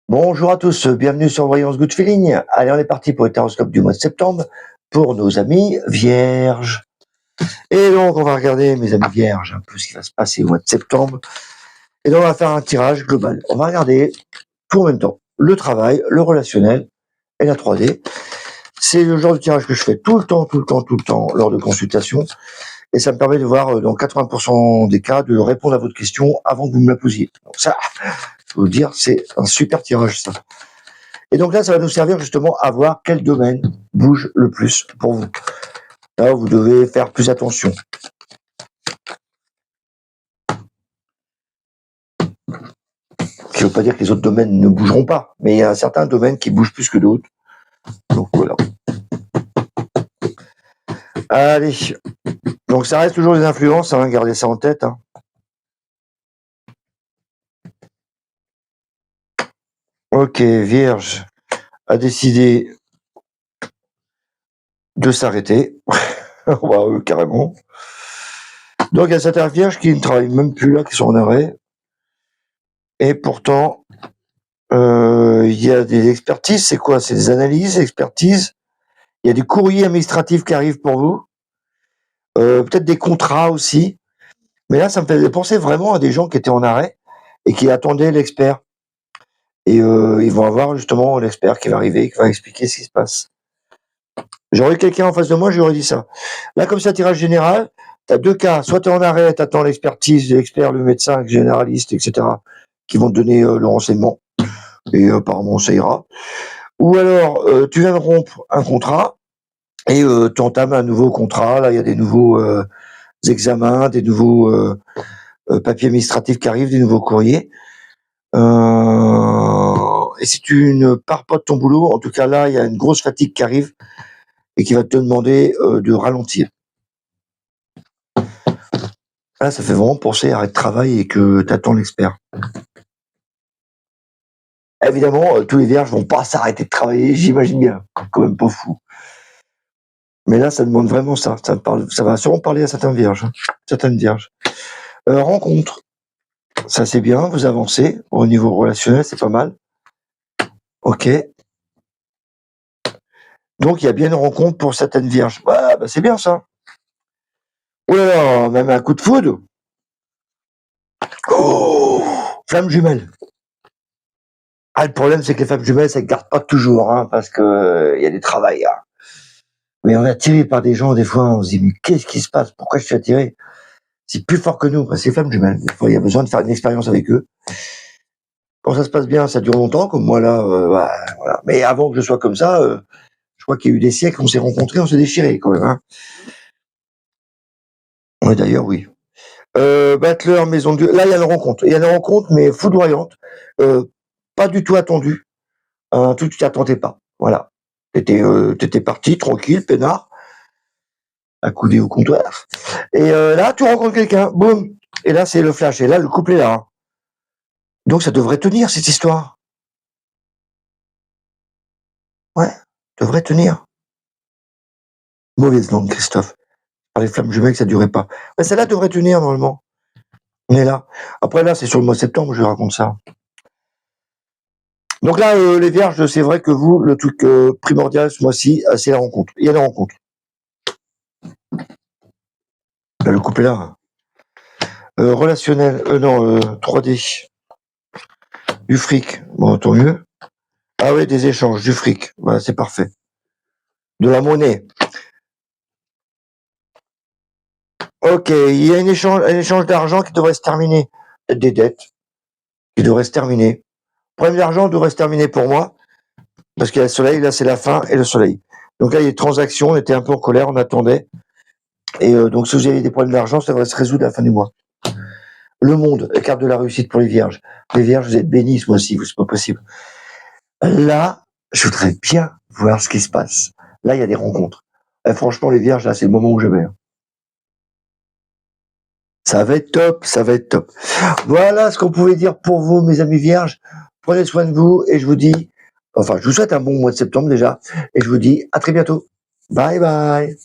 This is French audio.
Bonjour à tous, bienvenue sur Voyance Good Feeling. Allez, on est parti pour le taroscope du mois de septembre pour nos amis vierges. Et donc, on va regarder, mes amis vierges, un peu ce qui va se passer au mois de septembre. Et donc, on va faire un tirage global. On va regarder tout en même temps le travail, le relationnel et la 3D. C'est le genre de tirage que je fais tout le temps lors de consultations. Et ça me permet de voir, dans 80% des cas, de répondre à votre question avant que vous me la posiez. Donc ça, je peux vous dire, c'est un super tirage, ça. Et donc là, ça va nous servir justement à voir quel domaine bouge le plus pour vous. Là, vous devez faire plus attention. Ce qui ne veut pas dire que les autres domaines ne bougeront pas, mais il y a certains domaines qui bougent plus que d'autres. Donc voilà. Allez. Donc ça reste toujours des influences, hein, gardez ça en tête. Hein. Ok, Vierge a décidé de s'arrêter. Carrément. Donc il y a certains Vierges qui ne travaillent même plus là, qui sont en arrêt. Et pourtant, il y a des expertises. C'est quoi? C'est des analyses, expertises. Il y a des courriers administratifs qui arrivent pour vous. Peut-être des contrats aussi. Mais là, ça me faisait penser vraiment à des gens qui étaient en arrêt et qui attendaient l'expert. Et ils vont avoir justement l'expert qui va arriver, qui va expliquer ce qui se passe. J'aurais eu quelqu'un en face de moi, je lui aurais dit ça. Là, comme c'est un tirage général, tu as deux cas. Soit tu es en arrêt, tu attends l'expertise de l'expert, le médecin, le généraliste, etc., qui vont te donner le renseignement. Et apparemment, ça ira. Ou alors, tu viens de rompre un contrat et tu entames un nouveau contrat. Là, il y a des nouveaux examens, des nouveaux papiers administratifs qui arrivent, des nouveaux courriers. Et si tu ne pars pas de ton boulot, en tout cas là, il y a une grosse fatigue qui arrive et qui va te demander de ralentir. Là, ça fait vraiment penser à arrêt de travail et que tu attends l'expert. Évidemment, tous les vierges vont pas s'arrêter de travailler, j'imagine bien. Quand même pas fou. Mais là, ça demande vraiment ça. Ça va sûrement parler à certaines vierges. Rencontre. Ça, c'est bien, vous avancez. Au niveau relationnel, c'est pas mal. Ok. Donc, il y a bien une rencontre pour certaines vierges. Ouais, bah, c'est bien ça. Oh là là, même un coup de foudre. Oh, flamme jumelle. Ah, le problème, c'est que les femmes jumelles, ça ne garde pas toujours, hein, parce que y a des travails. Hein. Mais on est attiré par des gens, des fois, on se dit, mais qu'est-ce qui se passe? Pourquoi je suis attiré? C'est plus fort que nous, parce que c'est les femmes jumelles. Des fois, il y a besoin de faire une expérience avec eux. Quand ça se passe bien, ça dure longtemps, comme moi là, voilà. Mais avant que je sois comme ça, je crois qu'il y a eu des siècles, on s'est rencontrés, on s'est déchirés quand même. Hein. Ouais, d'ailleurs, oui. Battleur, maison de Dieu. Là, il y a une rencontre. Il y a une rencontre, mais foudroyante. Pas du tout attendue. Un truc que tu t'attendais pas. Voilà. T'étais parti, tranquille, peinard, accoudé au comptoir. Et là, tu rencontres quelqu'un, boum. Et là, c'est le flash. Et là, le couple est là. Hein. Donc, ça devrait tenir, cette histoire. Ouais, devrait tenir. Mauvaise langue, Christophe. Par les flammes jumelles, ça durait pas. Mais celle-là devrait tenir, normalement. On est là. Après, là, c'est sur le mois de septembre, je raconte ça. Donc là, les vierges, c'est vrai que vous, le truc primordial ce mois-ci, c'est la rencontre. Il y a la rencontre. Là, le couple est là. Relationnel, non, 3D. Du fric, bon, tant mieux. Ah oui, des échanges, du fric, voilà, c'est parfait. De la monnaie. Ok, il y a un échange d'argent qui devrait se terminer. Des dettes qui devraient se terminer. Problème d'argent devrait se terminer pour moi, parce qu'il y a le soleil, là c'est la fin et le soleil. Donc là, il y a des transactions, on était un peu en colère, on attendait. Et donc si vous avez des problèmes d'argent, ça devrait se résoudre à la fin du mois. Le monde, carte de la réussite pour les vierges. Les vierges, vous êtes bénis ce mois-ci, c'est pas possible. Là, je voudrais bien voir ce qui se passe. Là, il y a des rencontres. Et franchement, les vierges, là, c'est le moment où je vais. Ça va être top, ça va être top. Voilà ce qu'on pouvait dire pour vous, mes amis vierges. Prenez soin de vous et je vous souhaite un bon mois de septembre déjà. Et je vous dis à très bientôt. Bye bye.